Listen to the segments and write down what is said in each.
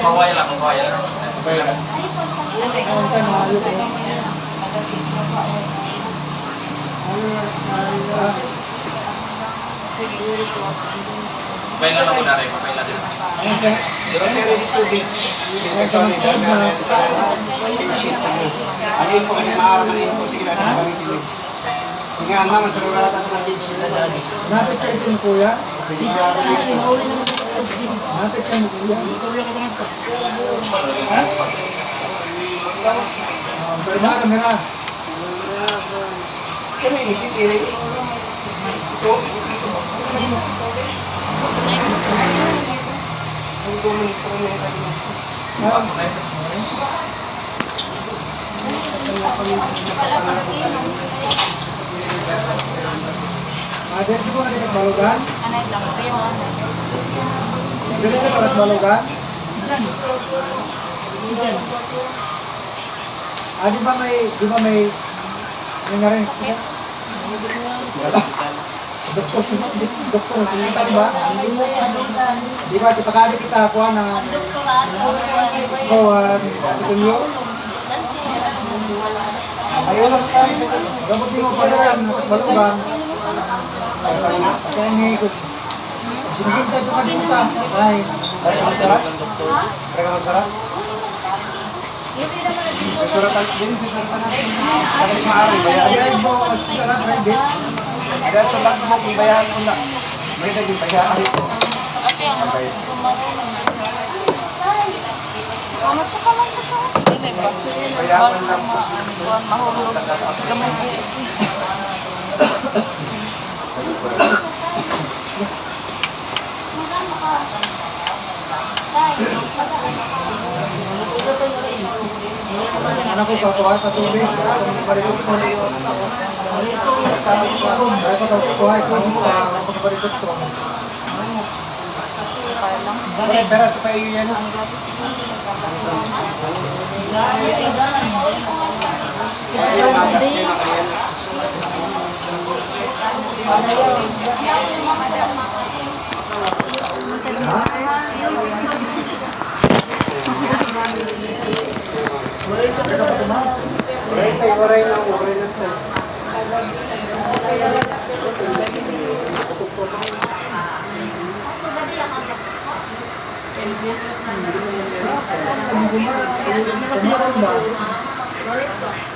Kawaya lang, kawaya lang. Kailan ako na rin, kailan din. Ano po kasi maaaring po sige natin pag-ibig. Sige nga naman, saruratan natin sila dali. Napit ka ito kuya? Napit ka mo kuya? Kamera, kamera. Kami ipipili. Ito. Ang gumit po na Ada juga ada kat Balugan? Ada kat Balugan? Ada ba may nangaring siya? Doktor kita ba? Di ba tipakali kita kuha na ito niyo? Ayaw lang tayo. Gabot mo pa rin kat Balugan. Kaya nga ikot. Sinigintay ito ka dito sa. Ay. Kaya ka magsarap? Kaya ka magsarap? Suratan din, suratan natin. Kaya maaari, bayaran. Kaya mo, sarap rin din. Kaya ito lang mo kung bayaran ko na. May naging bayaran ito. Okay, ang ano siya ka lang ito? Hindi ba? Bayaran lang po. Mahulog. Gamay po. Anak ko kakuha sa tubig. Parikot ko rin. Ay pa kakuha ito. Parikot ko. Pero ito pa iyo yan. Oray na sa.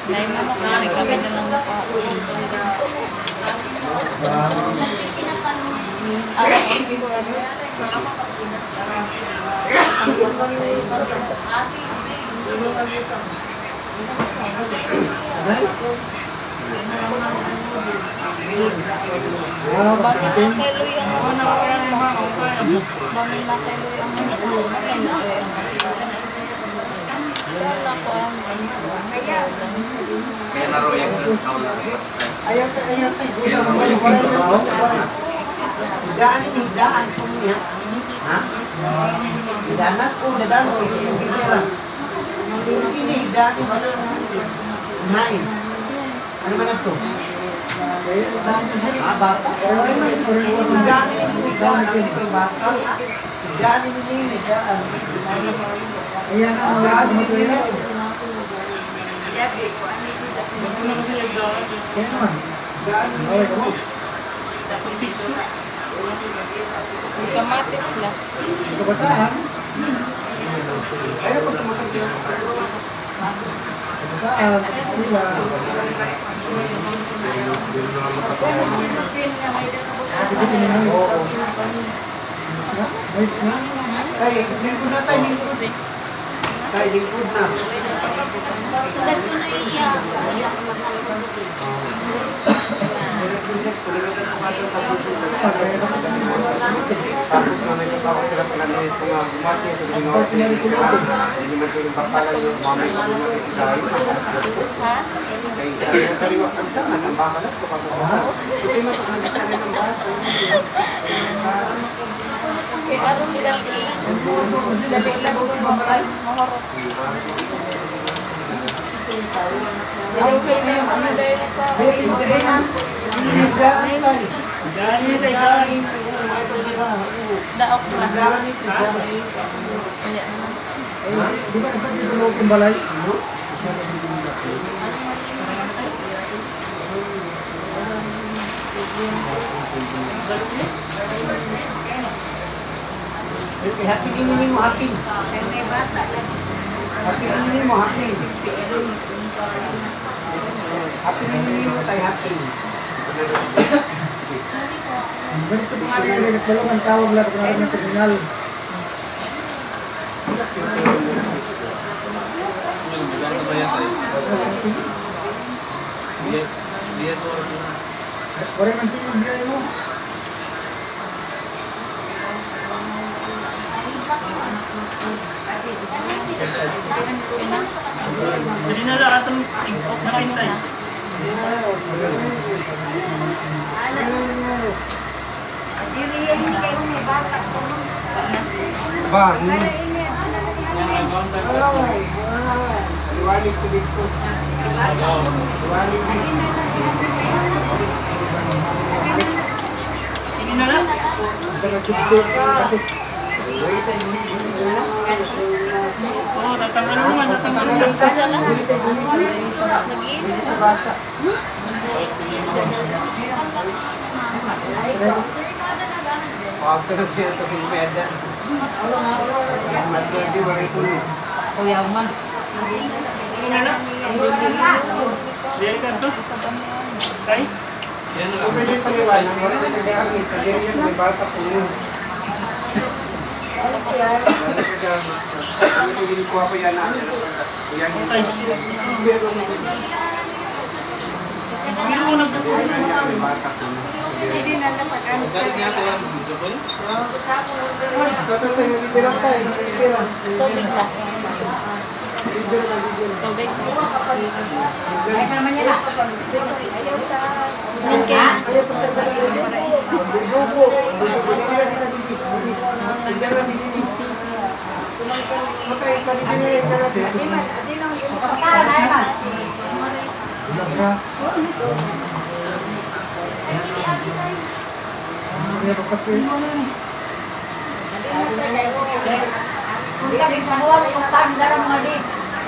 Dahil mo makakalik kami dyan ng mukha. Alam ko ko ano. Ang pagkas sa iyo. Bangin na keloy ang bangin na keloy ang wala ko ang Kaya naroyag ng kaula. Ayaw tayo. Daan ini, daan po niya. Ha? Danas po, dadaan po. Ini, daan po. Nain. Ano man ito? Bata. Daan ini, bata. Daan ini, daan. Ayan ang lahat mo ito yun. Kaya naman. Okay, come on. kamatis na. Kabataan. Ayaw po tumatagyan. Kabataan. Sila. Bibitin mo yun. Oo. Wait na. Ay, lingkod na tayo, lingkod. Tayo, lingkod na. Sugat ko na iya. Tapos na may trabaho sila pinalit ko nga gumati sa ginawa sa hindi naman ko yung bakala yung mamay ko na dahil Ha? kaya kariwa kang saan ang bakalat ko kapag ito yung nagsasabi ng baso Kay aron dali lang ko mahorot. Okay na yung mga dahil ko. Daok lang. Kaya naman. Di ba kasi dito loob ng balay? Happy ini mo, happy. Happy ini mo, happy. Happy ini mo tayo, happy. Ganito po nga rin, nagbalungan tawag lang kung narin ng terminal. Ano ba yan tayo? Yes, Wala nang tinigyan mo. Jadi nala atong nakintay. Ba, liwanag ko dito. Ini nala. Sa nagkikito. Oh, tatanggal naman, tatanggal naman. Kasi lang. Nag-iinit. After siya ito yung peda. Magdodi, wala ito ni. Kuya man. Ini nala. Dia kan tu. Kai. Kung pwede paliwanag, wala na kagayang ito. Kaya yan, may bata po yun. Hindi ko ako yan natin. Yan yung may bata po yun. Tubig lang. Tubig.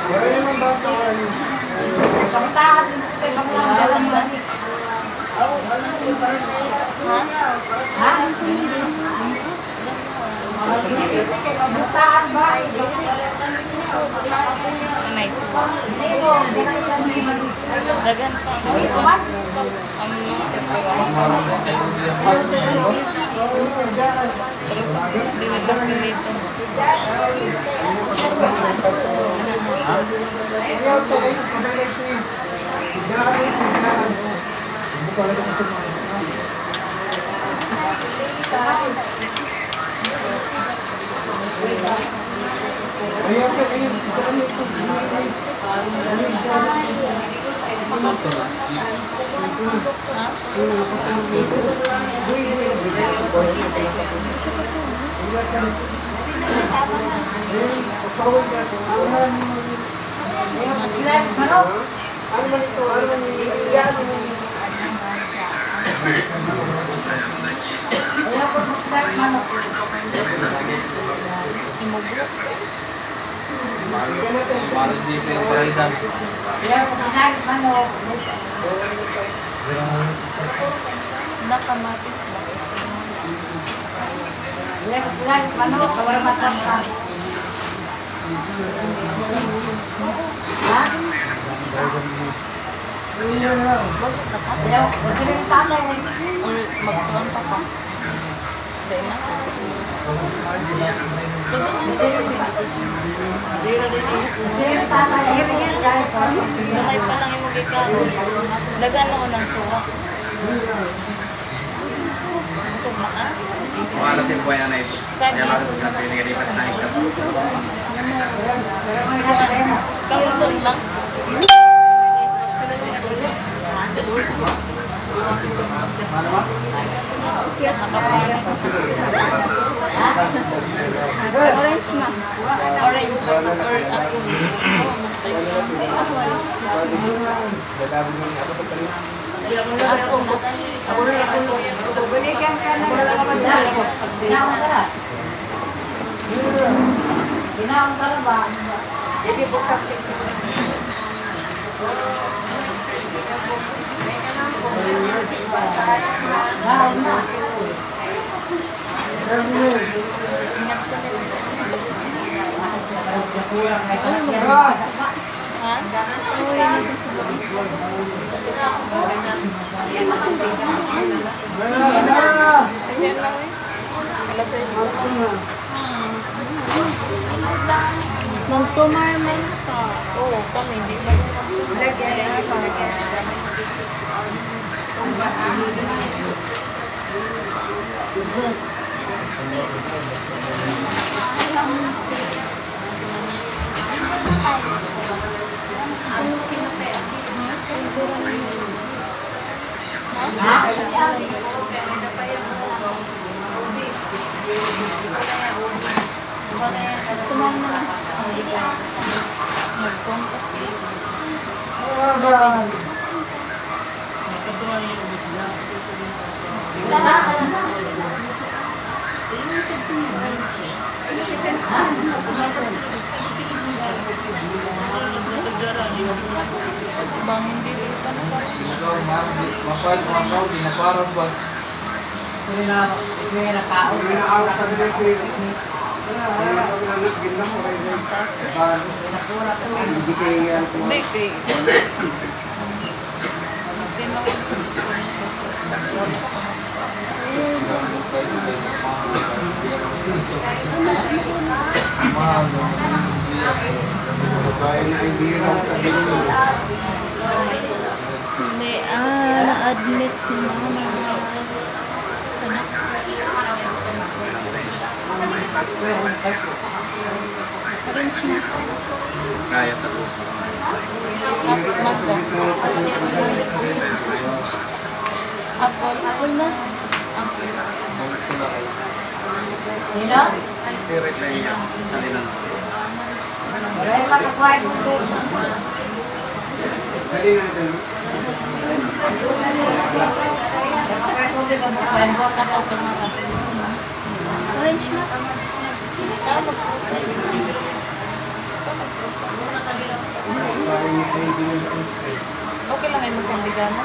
Wala naman bata wala yun. Nice. Dagan pa ang buwan. Ang mga pero sa dito. Baru di Pemerintahan. Nakamatis lang. Basta ka pa. Or magtuan pa pa. Dahil na. Gamay pa lang yung gikaon. Dagan noon ang suwa. Busog na ka? Wala din po yan na ito. Sige. Kaya baru sa pinagalipat na ito. Kamuton lang. Nakapalit. Orange na. Orange or apple. Dadami mo niya. Ako pa rin. Ako na. Balikan ka na. Ginaon ka na. Ginaon ka na ba? Jadi bukas. Ingat ka din. Ha? Diyan lang eh. Alas 6. Magtumarman ka. Oo, kami. Di ba? Nagpunta siya. Nakatuwa yung ubus niya. Bang hindi pa na parang. Mapal, dinaparang bas. May naawa sa nila ko yun. Ganda ko rin yun. Hindi kayo yan. Hindi kay. Tinawag ko Kaya na hindi lang Hindi, na-admit si mama. sana. Orange na. Kaya tapos. Magda. Apple. Apple na. Apple. Nino? Direct na yan. Salinan. Dahil makasway mo po. Dali natin. Orange na. Ikaw magprutas. Ikaw magprutas. Okay lang ay masandigan mo.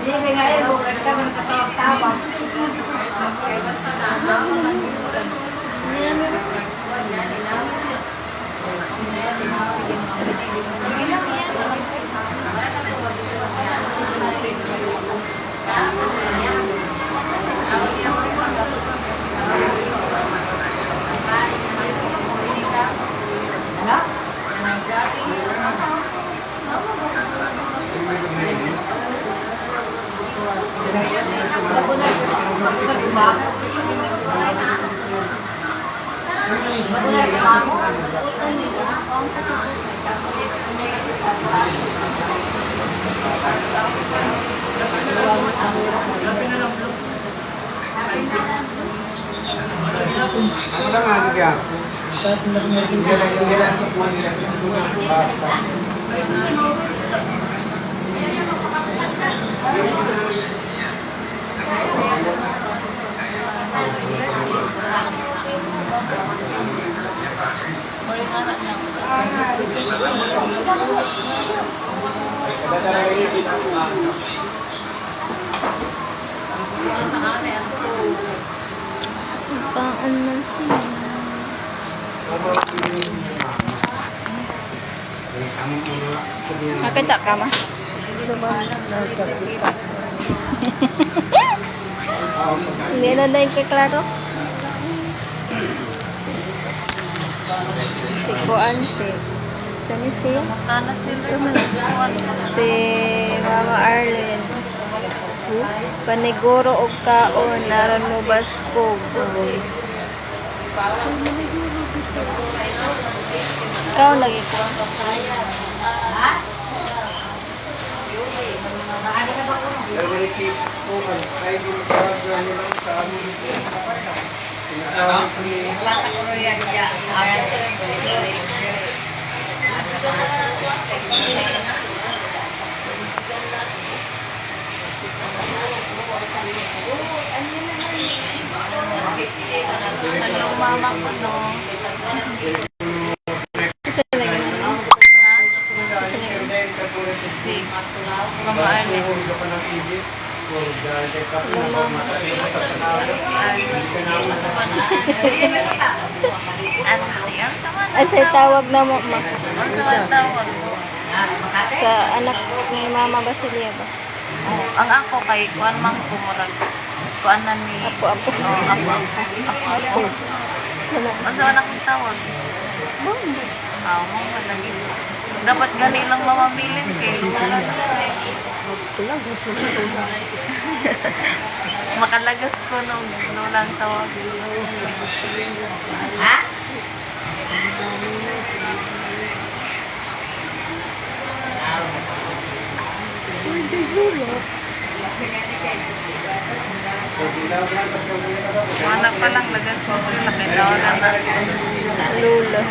Hindi nga yun, bukan ka man katawag-tawag. Sige lang yan. Ano? Ano lang nga niya? Muling anak lang. Kaan man siya. Nakita ka ma? Hindi na dahil kaklaro? Si Kuan, saan si? Magkana sila Si Mama Arlen. Paniguro og kaon, naron mo baskog. Kaon lagi ko. Nag-repeat po, ay din sa gano'n lang sa amin. Sinasabi ko ni Hello, mama ko, no? Kasi lagi na lang. Si Mama Arlene. Auntie, ang sama na At sa tawag na mo, ma. Ang sama na tawag. Sa anak ni Mama Basilia ba? Oh, ang ako kay kuan mang kumurag. Kuan na ni Apo-apo. Oh, apo. Ano? Ang sama na akong tawag. Mo lagi. Dapat gani lang mamabilin kay lula na kay. Makalagas ko nung lulang tawag. Ha? Wala pa lang lagas ko sila kay tawagan na. Lula.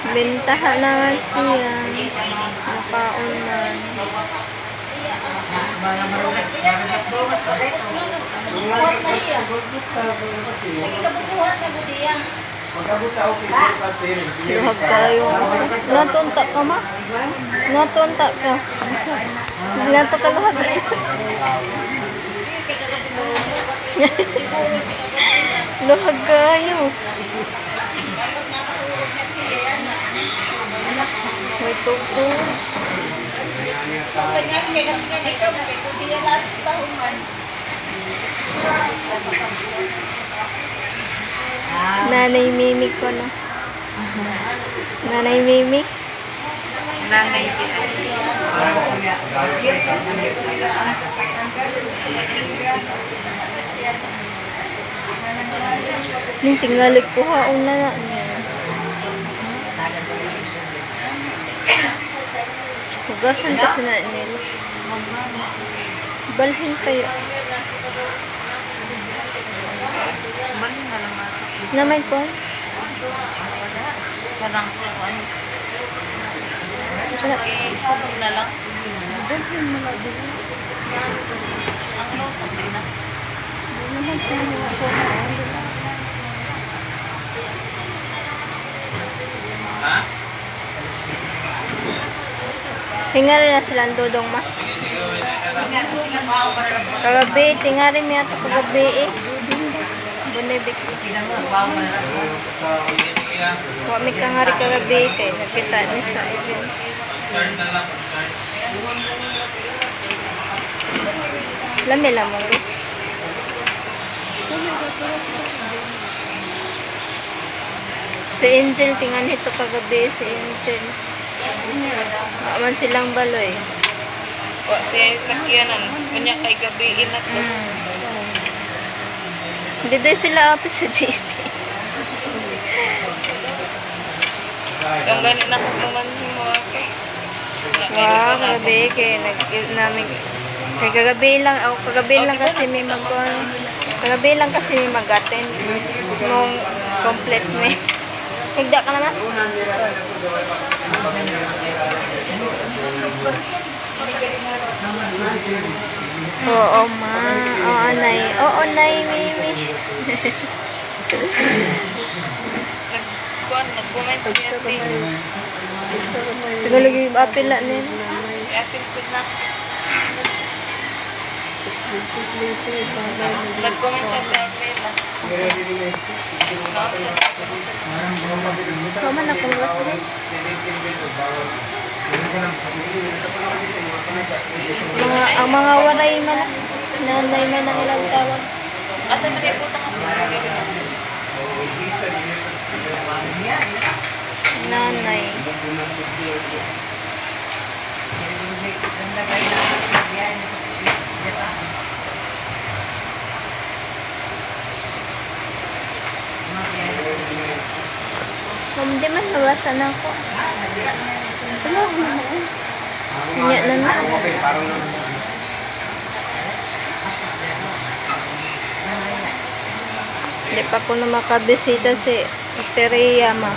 Bentahan na nga siya. Nakaunan. Luhag kayo. Natunta ka, ma? Natunta ka. Nato ka luhag. Luhag kayo. May tuko. Nanay Mimi ko na. Nanay Mimi. Nanay di ay. Yung tingali ko haon na na. Hugasan kasi na nila. Balhin kayo. Balik na lang natin. Na may kon? Parang kuan. Sana. Na lang. Balhin mo na din. Ang luto din na. Hindi naman tayo ako haon. Ha? Hinga rin na silang dudong ma. Kagabi, tingari mo yato kagabi eh. Bunibik. Huwag may kangari kagabi kay nakita ni sa event. Lami lang mo gusto. Si Angel, tingnan ito kagabi si Angel. Aman silang baloy. Wa siya sakyanan. Kanya kay gabiin na to. Hindi din sila apit sa JC. Ang gani na kutungan mo kay. Wow, kagabi kay namin kay kagabi lang kasi may kagabi lang kasi may mag-attend nung complete me. Higda ka naman. Oo, ma. Oo, nay. Oo, nay, Mimi. Nag-comment siya din. Tagalog yung apila nila. Apil ko na. Nag-comment sa Carmela. Kaman akong rason. Ang mga waray man, nanay man ang ilang tawag. Asa man yung putang ako? Nanay. Hindi man nawasan ako. Nya na na. Okay, parang Hindi pa ko na makabisita si Tereya ma.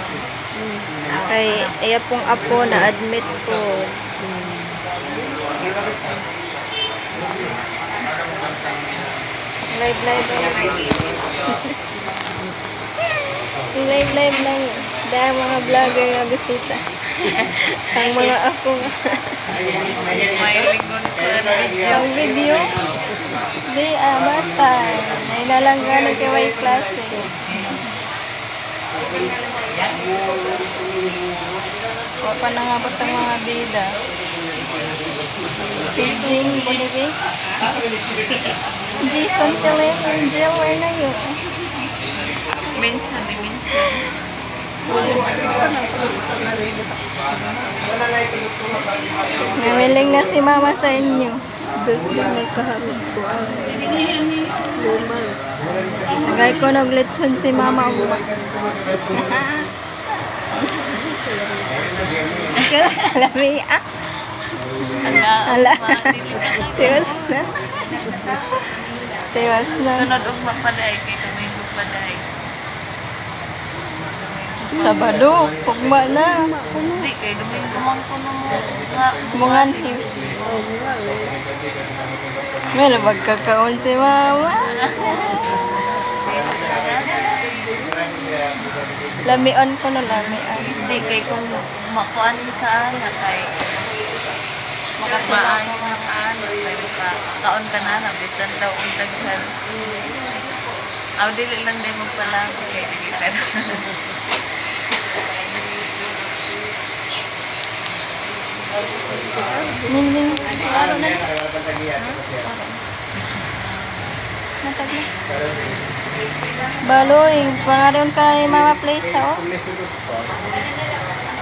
Kay iya pong apo na admit ko. Live lang. Dahil mga vlogger nga bisita. Ang mga apo nga. May ligon ko na video. Ang video. Di, bata. Nailalanggan kay Y klase. Huwag pa nangabot ang mga bida. Pidging, Bolivic. Jason Angel, where na yun? Minsan. Namiling na si mama sa inyo. Nagkaharap ko ang lumal. Nagay ko nag-lechon si mama. Lami Ala. Tiwas na. Sunod og mapaday kay Domingo paday. Sabado, pugma na. Hindi kay Domingo man ko mo nga Mungan him. May magkakaon si mama. Lamion ko na lamian. Hindi kay kung makuan ka na kay makatmaan mo makaan kay kaon ka na bisan daw ang daghan. Aw dili lang day mo pala kay dili ka. Ning. Araw na. Natag na. Baloy, pangaron ka na ni Mama Place, oh.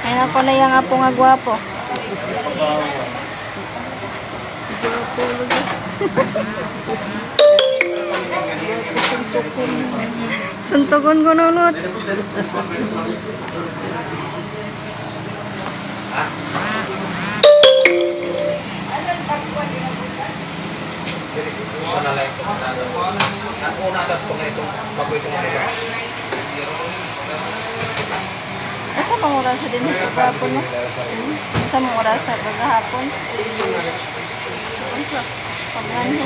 Ayun ako na yung apo nga gwapo. Suntukon ko nunot. sana lang ito. Ang una agad ko na ito, bago itong ano ba? Asa pang oras din sa pagkahapon, no? Asa pang oras sa pagkahapon? Paglanhin.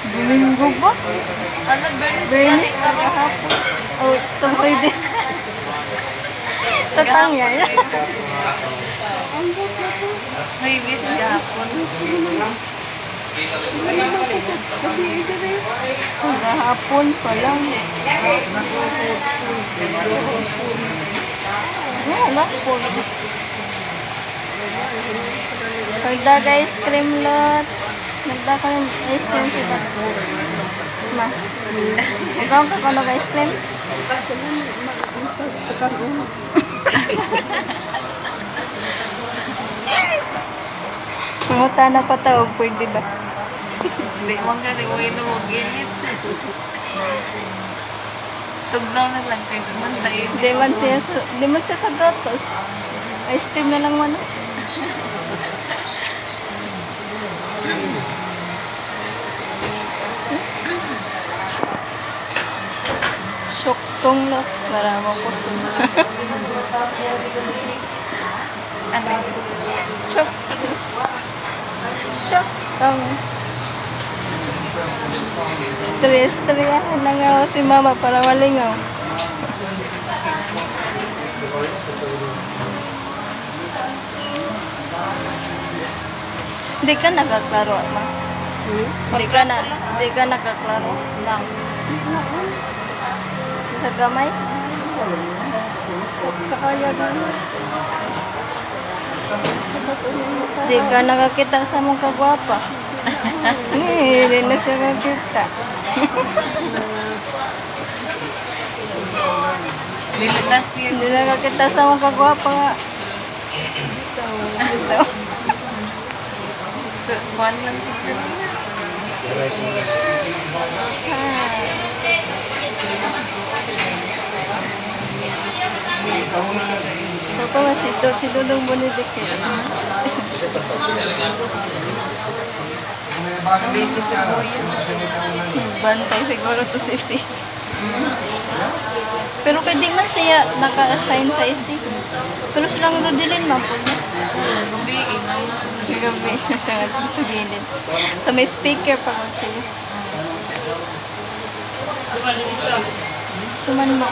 Domingo ba? Ano bernis Bernis galing ka ba? kahapon. Oh, tungkoy this. Tatang yan. May bis gahapon. Kahapon pa lang. Wala po. Pagdaga ice cream lot. Nagdaka ng ice cream si Bat. Ma. Ikaw ka kung ice cream? Manguta na pa taog, pwede ba? Hindi man ka rin uwi na mo ginit. Tugnaw na lang kayo man sa inyo. Di man siya sa gatos. Ice cream na lang man. Syuktong lot. Maramang kusog. Ano? Syuktong. Syuktong. Stress-stress na nga si mama para malingaw. Hindi ka nakaklaro, ma. Hindi ka nakaklaro. Lang. Sa gamay? Kakaya gano'n. Hindi ka nakakita sa mong kagwapa. Hindi na siya nakakita. Nilagas yun. Hindi nakakita sa mong kagwapa nga. Ito. So, kuhan lang sa sila. Ako si Dudong Bonedict. Busy sa kuya. Bantay siguro to si si. Pero pwede man siya naka-assign sa isi. Pero silang rodilin man po. Gabi, inaw na sa Gabi siya sa gilid. So may speaker pa ko siya. Tuman mo.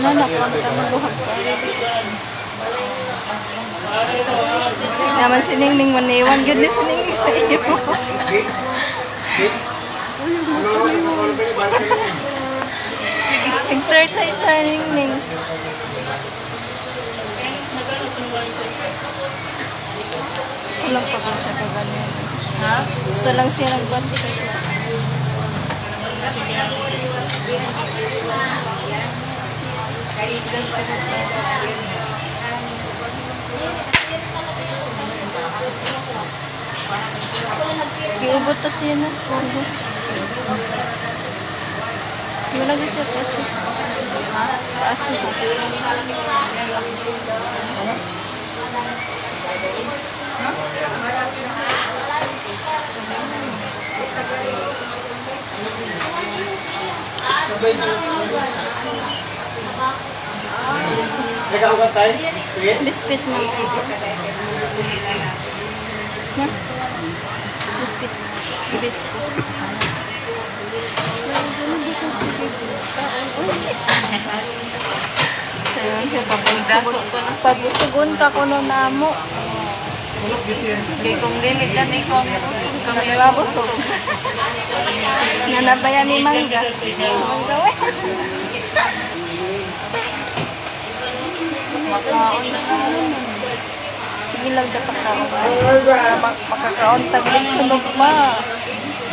Nakuha mo buhat pa. Naman si Ningning maniwan. Good na si Ningning sa iyo. Exercise sa Ningning. Sulang pa ba siya kaganyan? Ha? Sulang siya nagbati. Iubot to siya na. Wala ko siya paso. Paso. Nagkaugat tayo? Biscuit na. Na? Biscuit. Biscuit. Sayang siya, pagsugon ka ko no namo. Kaya kung dili ka na ikaw ang busog kang Nabusog. Nanabaya mi mangga. Mangga wes. makaon na naman. Sige lang dapat tao. Makakaon taglit sunog ma.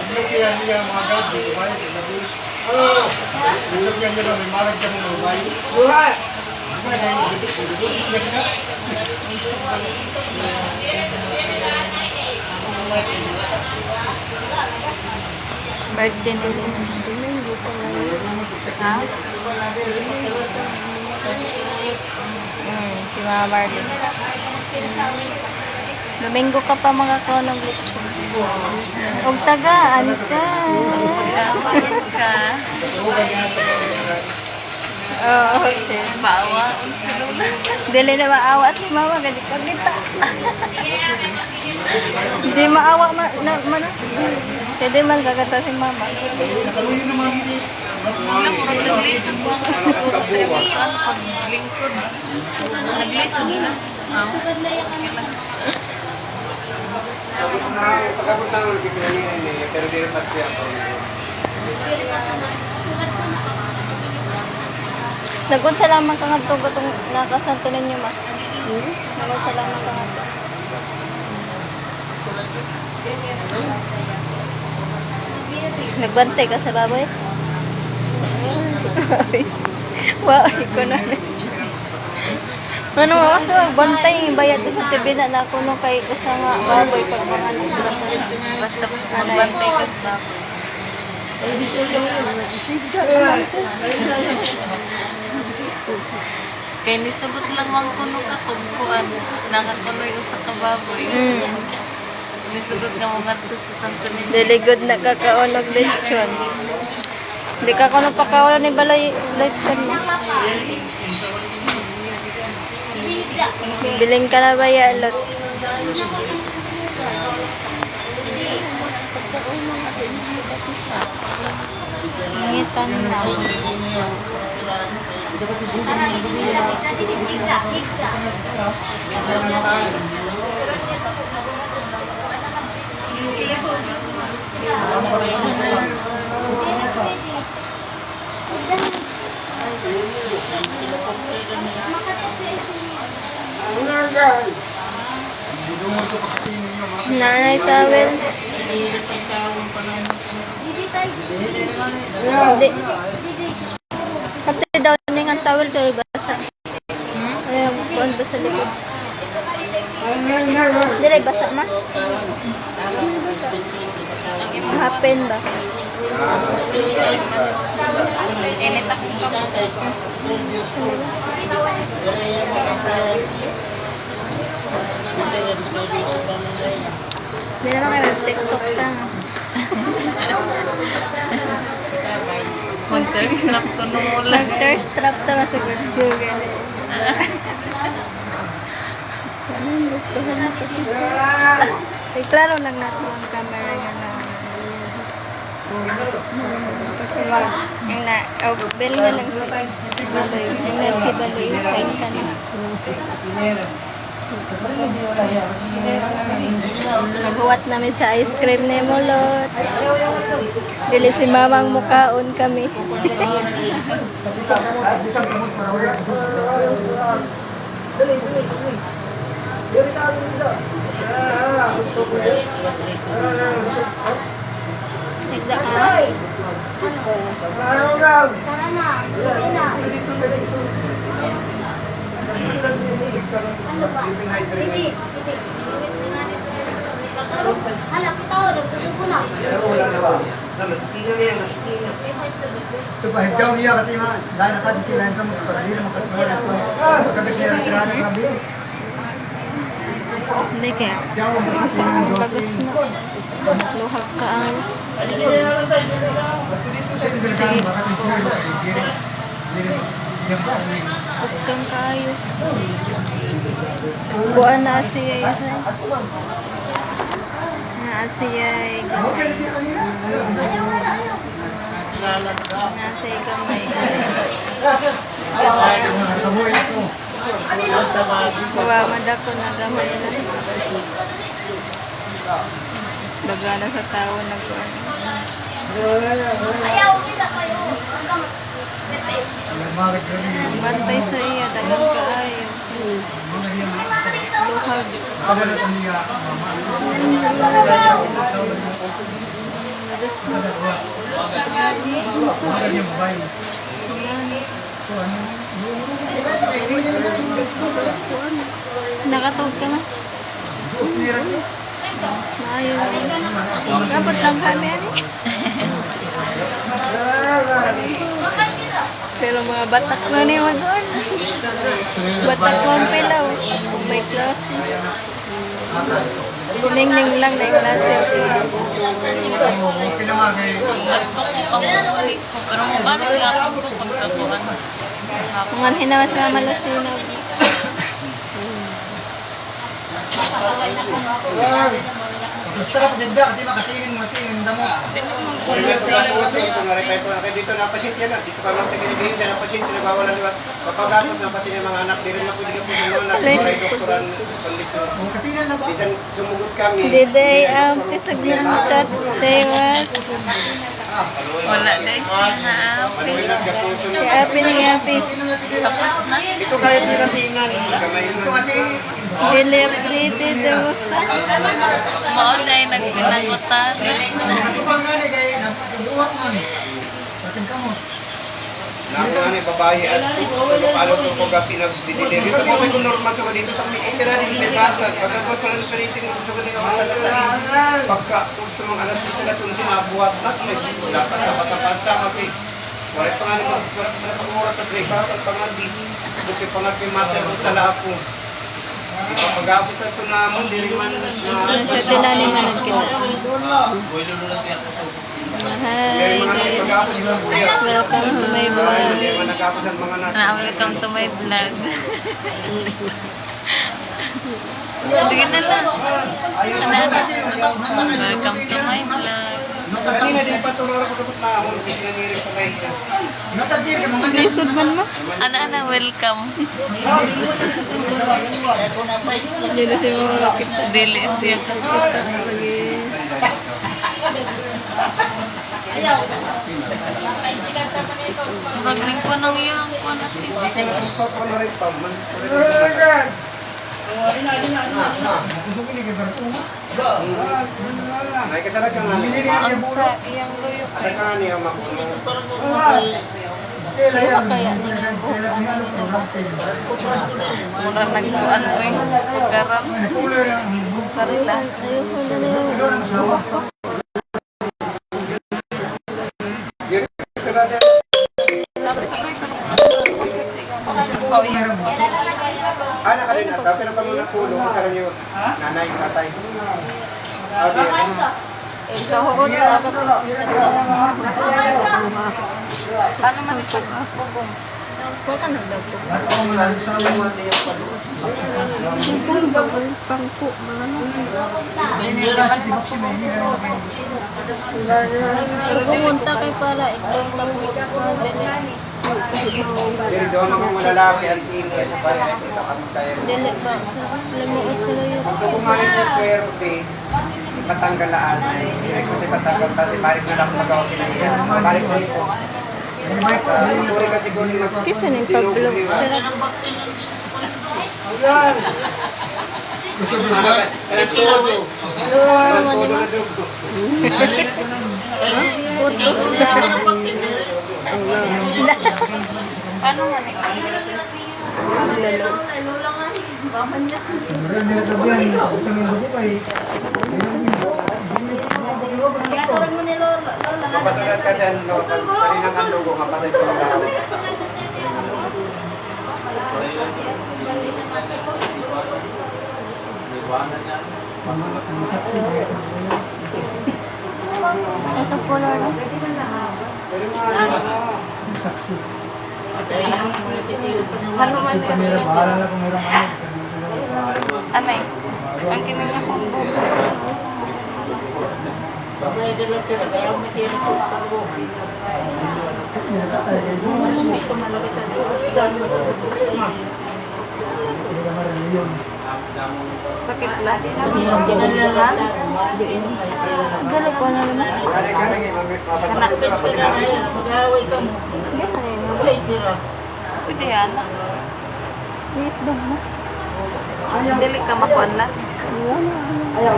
Kaya niya mga gabi, kumain sa gabi. Sinagyan niya may malag ka mga babae. Buhay! Birthday nila. Domingo pa lang. Ha? Si Mama Marlene. Domingo ka pa makakaon ng lechon. Huwag tagaan ka. Pagkapalit ka, Oo, okay. bawa ang salula. Dili na maawa si Mama. Gadi pagkita. Hindi maawa Pwede man gagata si Mama. Nakaluyo naman hindi. Una, puro naglisod mo ang siguro sa ibatas pag lingkod. Naglisod na. Pagkapunta ko ulit kinanina pero di rin pasya ako. Nagunsa lamang ka nga ito. Gatong nakasanto ninyo ma. Nagunsa lamang ka nga ito. Nagbantay ka sa baboy? Wow, iko na. Ano mo? Bantay, bayad sa TV na ako nung kay usa nga baboy pag mga Basta magbantay ka sa baboy. Kaya nisugot lang mang kuno ka kung kuan. Nakakunoy usa ka baboy. Nisugot nga mga to sa Santo Niño. Deligod na kakaonog lechon. Hindi ka kuno pakaon ni balay lechon mo. Biling ka na ba yalot? Ngitan na. Nanay towel. Hindi. Kapte daw ning ang towel kay basa. Ayun, kuan ba sa likod? Dili basa ma? Ang imong Happen ba? init akong kamot. Hindi naman kayo mag-tiktok ka. Mag-thirst ko nung ulan. Mag-thirst trap ta masagod ko. Ay, klaro lang natin ang camera nga na. Yung na, oh, bell nga lang si Baloy. Yung na si Baloy, kain ka na. Naghuwat namin sa ice cream ni Mulot. Dili si mamang mukaon kami. Ito pa, higdaw niya kasi dahil nakaditilan sa mga para hindi na makatulad ito. Pagkabit siya ng tirahan ng gabi. Hindi kaya. Higdaw, Kasi ang bagus na. Luhag ka ang. sige. Puskang kayo. Buwan na siya isa. Na siya ay gamay. Na siya ay gamay. Kabuhay ito. Mawamad ako na gamay na. Baga na sa tao nagkuhan. Bantay sa iya, dagang kaayo. Luhag. Nakatawag ka na? Ayaw. Kapot lang kami, ano? Pero mga batak na ni mo doon. Batak mo ang pilaw. Kung may klase. Ning-ning lang na yung klase. Ato ko ang ulit ko. Pero mabalik yapon ko pagkakuhan. Mga hinawas mga malusinag. Gusto ka patinda, kasi makatingin mo, tingin damo. Dito na pasyente na, dito ka lang tingin siya na pasyente na bawal ang liwat. Papagamot na pati ng mga anak, di rin na pwede ka po sa mga anak, maray doktoran, panliso. Katingan na ba? Bisan sumugot kami. Diday, kisag din mo chat. Tewas. Wala dahil siya na api. Happy na happy. Tapos na. Ito kahit nilatinan. Kamay mo. Ito katingin. Celebrated. Maon ay nagpinagutan. Nakatupang nga ni, kaya nagbuwak man. Kating ka mo. Lang nga ni babae at tulog-alog ko kung gapi nag-delivery. Ito mo kung normal sa dito sa may opera rin may batag. Pagkakot pa lang sa rating kung sa kanila kasalasarin. Pagka kung tumang alas 10 alas 11 mabuhat na. Wala pa na pasapasa. Wala pa nga naman. Wala pa na pag-urat sa break. Wala pa nga di. Buti pa nga pimatay kung sa lapo. Di pa pag-apos sa ito naman. Di rin man Sa tinanim na nagkita. Hi guys. Welcome to my vlog. Hindi man nag-apos ang mga nasa. Welcome to my vlog. Sige na lang. Welcome to my vlog. Kanina din pa tulor ako kapag naamon. Hindi nangirin pa kayo. Natagdir ka mga Lisod man mo. Ana, welcome. Hindi na siya makakita. Dili siya. Lagi. Magling ko nang iyo ang kuwan natin. Hindi ka nakasot ko na rin pa. Kusukin ni Gabarto. Ay kasarag ka nga. Ang sa iyang luyo At kay. ka nga niya makusunod. Kaya yan. Kaya ni ano ko natin. Mura nagkuan oy. Pagaram. Kulo yan. Sarila. Ayoko na lang. Kulo ng sawa. Oh, iya. Anak ka rin asa, pero pa muna pulo, kung saan niyo nanay, tatay. Okay. Ikaw ko na ako. Paano man pugong? Ko ka nagdagdag. At ako manalisama. Siyempre, bawal pangko. Hiniras, di ba kasi may hiniras na Pero pumunta kay para ikaw tapos Pero doon naman mga lalaki ang team kaya sa bayan, kita kami tayo. dili ba sa lamuot sa layo. Kung kumalis sa swerte, patanggalaan ay hindi kasi patanggal kasi balik na lang magawa pinagyan. Balik mo ito. Turi kasi kung yung Kisa ni Pablo. Sarap. Gusto mo ba? todo. Ano Todo man na dugo. Puto. Paano man Meron nila gabihan. Utang ng buko kay. Kapatulan ka dyan, no? Kalinang ang dugo, kapatid ko lang. Asa pula na. Saksi. Ano man Kamera, bahala na kung merong ano. Anay, ang kinanya kong bubo. Sakit lang. Ha? Gali ko na naman. Kani-kani, mapatulan ka na. Pwede yan. Yes, dog mo. Dili ka makuan lang. Ayaw.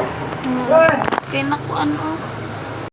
Kaya nakuan oh.